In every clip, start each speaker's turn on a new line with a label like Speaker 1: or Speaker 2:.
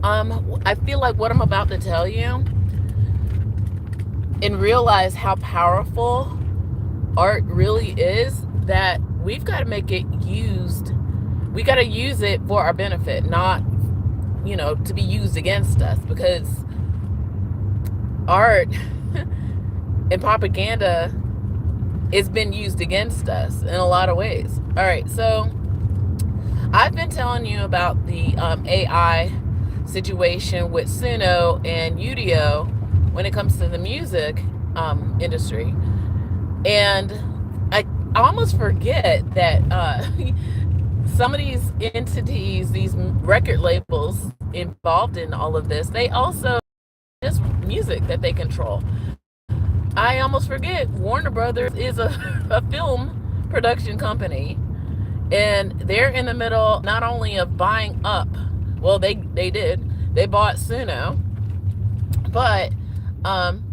Speaker 1: I feel like what I'm about to tell you, and realize how powerful art really is, that we've got to make it used. We got to use it for our benefit, not, to be used against us, because art and propaganda has been used against us in a lot of ways. All right, so I've been telling you about the AI situation with Suno and Udio when it comes to the music industry. And I almost forget that some of these entities, these record labels involved in all of this, they also just music that they control. I almost forget Warner Brothers is a film production company, and they're in the middle not only of buying up, well, they bought Suno, but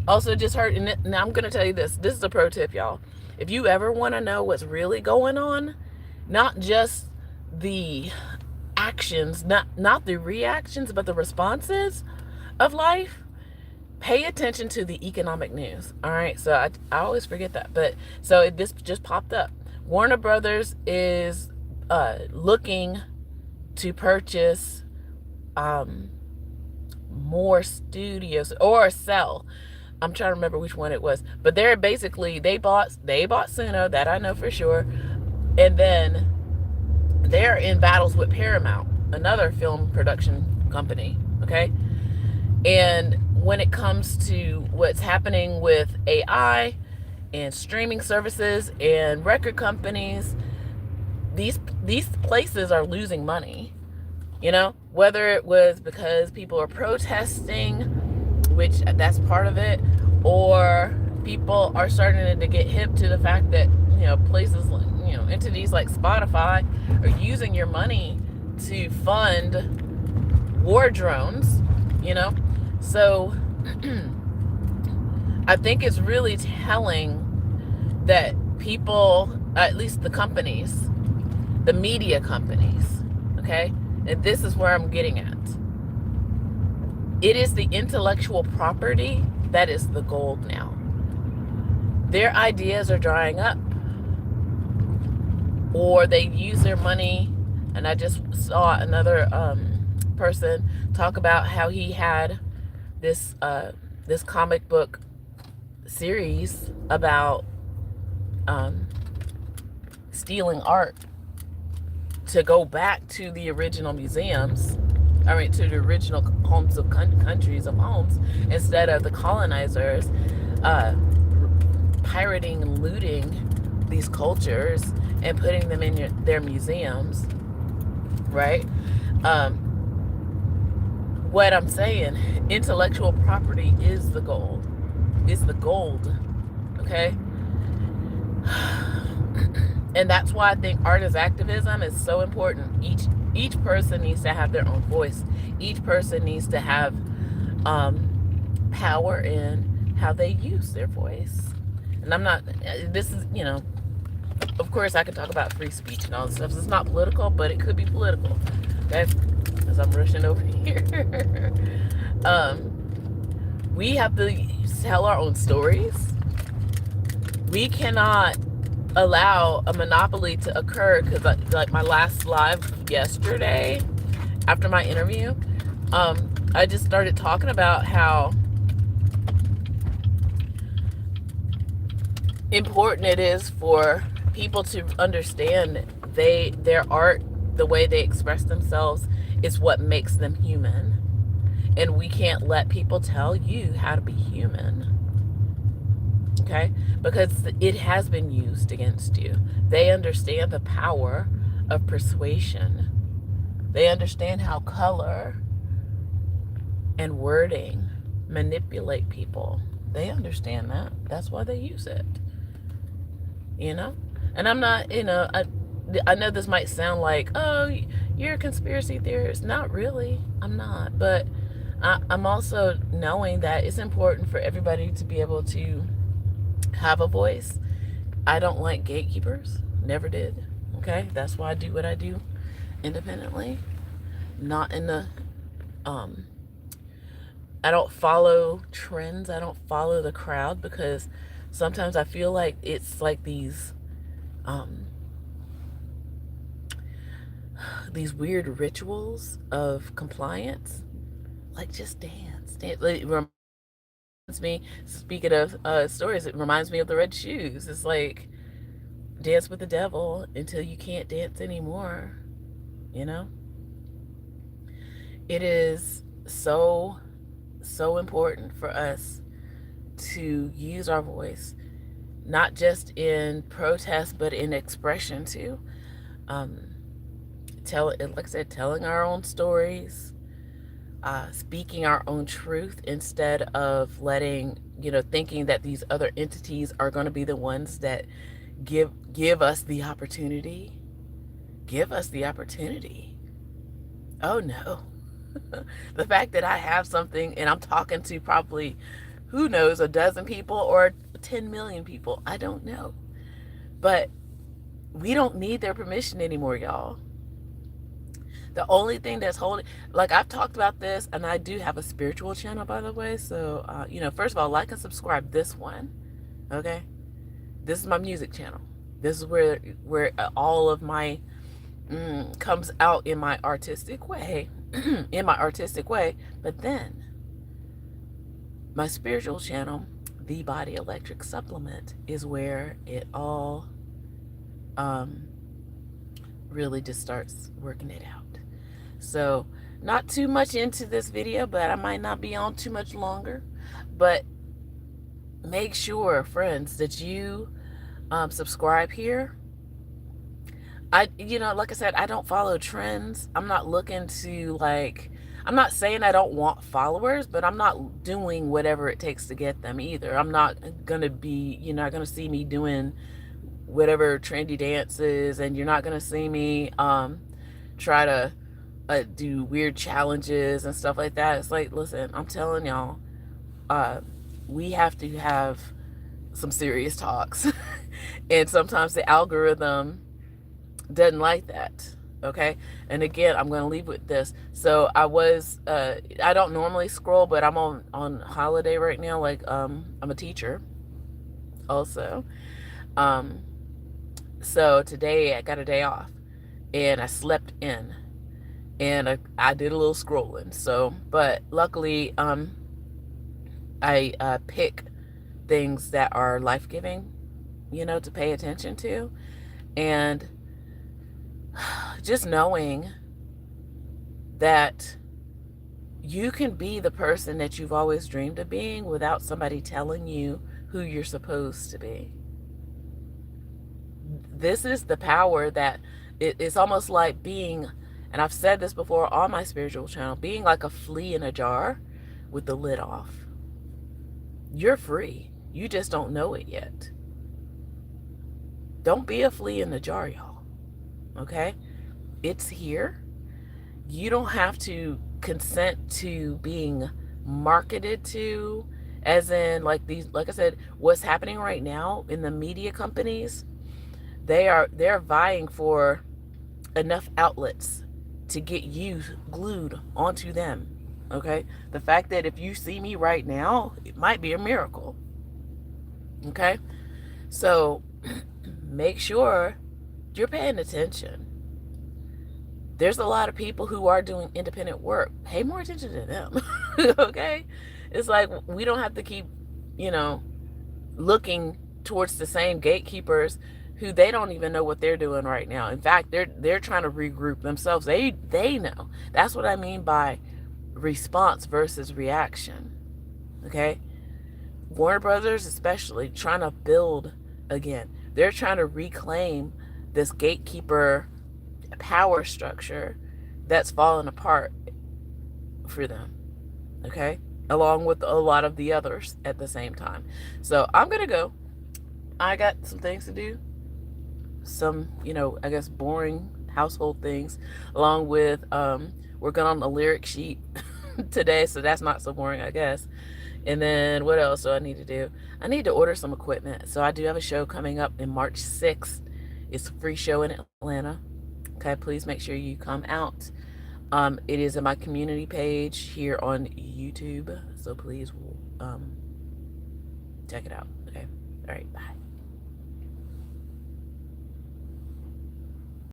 Speaker 1: also just heard. And I'm gonna tell you this is a pro tip, y'all. If you ever want to know what's really going on, not just the actions, not the reactions, but the responses of life, pay attention to the economic news. All right, so I always forget that, but so this just popped up. Warner Brothers is looking to purchase more studios or sell. I'm trying to remember which one it was, but they're basically they bought Suno, that I know for sure, and then they're in battles with Paramount, another film production company. Okay, and when it comes to what's happening with AI and streaming services and record companies, these places are losing money. Whether it was because people are protesting, which that's part of it, or people are starting to get hip to the fact that places, entities like Spotify are using your money to fund war drones. So I think it's really telling that people, at least the companies, the media companies, okay, and this is where I'm getting at. It is the intellectual property that is the gold now. Their ideas are drying up, or they use their money. And I just saw another person talk about how he had this comic book series about stealing art to go back to the original museums, to the original homes of countries of homes, instead of the colonizers pirating and looting these cultures and putting them in their museums, right? What I'm saying, intellectual property is the gold. It's the gold, okay? And that's why I think art as activism is so important. Each person needs to have their own voice. Each person needs to have power in how they use their voice. And I'm not, this is, of course I could talk about free speech and all this stuff. It's not political, but it could be political. Okay? As I'm rushing over here. We have to tell our own stories. We cannot allow a monopoly to occur, because like my last live yesterday after my interview, I just started talking about how important it is for people to understand their art, the way they express themselves, is what makes them human. And we can't let people tell you how to be human. Okay? Because it has been used against you. They understand the power of persuasion. They understand how color and wording manipulate people. They understand that. That's why they use it. And I'm not, I know this might sound like, oh, you're a conspiracy theorist. Not really. I'm not. But I'm also knowing that it's important for everybody to be able to have a voice. I don't like gatekeepers. Never did. Okay? That's why I do what I do independently. Not in the Um, I don't follow trends. I don't follow the crowd because sometimes I feel like it's like um, these weird rituals of compliance. Like just dance. It reminds me, speaking of stories, it reminds me of the red shoes. It's like dance with the devil until you can't dance anymore. You know? It is so important for us to use our voice, not just in protest, but in expression too. Um, like I said, telling our own stories, speaking our own truth instead of thinking that these other entities are going to be the ones that give us the opportunity. Give us the opportunity. Oh no. The fact that I have something and I'm talking to probably, who knows, a dozen people or 10 million people. I don't know. But we don't need their permission anymore, y'all. The only thing that's holding, like I've talked about this, and I do have a spiritual channel, by the way. So, first of all, like and subscribe this one. Okay. This is my music channel. This is where all of my comes out in my artistic way, But then my spiritual channel, The Body Electric Supplement, is where it all really just starts working it out. So not too much into this video, but I might not be on too much longer. But make sure, friends, that you subscribe here. Like I said, I don't follow trends. I'm not looking to I'm not saying I don't want followers, but I'm not doing whatever it takes to get them either. I'm not going to be, you're not going to see me doing whatever trendy dances, and you're not going to see me try to do weird challenges and stuff like that. It's like, listen, I'm telling y'all, we have to have some serious talks. And sometimes the algorithm doesn't like that. Okay. And again, I'm going to leave with this. So I don't normally scroll, but I'm on holiday right now. I'm a teacher also. So today I got a day off and I slept in and I did a little scrolling. So, but luckily, I pick things that are life-giving, to pay attention to. And just knowing that you can be the person that you've always dreamed of being without somebody telling you who you're supposed to be. This is the power that it's almost like being, and I've said this before on my spiritual channel, being like a flea in a jar with the lid off. You're free. You just don't know it yet. Don't be a flea in the jar, y'all. Okay? It's here. You don't have to consent to being marketed to, as in like I said, what's happening right now in the media companies, they're vying for enough outlets to get you glued onto them. Okay? The fact that if you see me right now, it might be a miracle. Okay? So make sure you're paying attention. There's a lot of people who are doing independent work. Pay more attention to them. Okay? It's like we don't have to keep, looking towards the same gatekeepers who they don't even know what they're doing right now. In fact, they're trying to regroup themselves. They know. That's what I mean by response versus reaction. Okay? Warner Brothers especially trying to build again. They're trying to reclaim this gatekeeper power structure that's fallen apart for them. Okay? Along with a lot of the others at the same time. So I'm going to go. I got some things to do. Some, I guess boring household things, along with working on the lyric sheet today. So that's not so boring, I guess. And then what else do I need to do? I need to order some equipment. So I do have a show coming up in March 6th. It's a free show in Atlanta. Okay, please make sure you come out. It is in my community page here on YouTube. So please check it out. Okay. All right. Bye.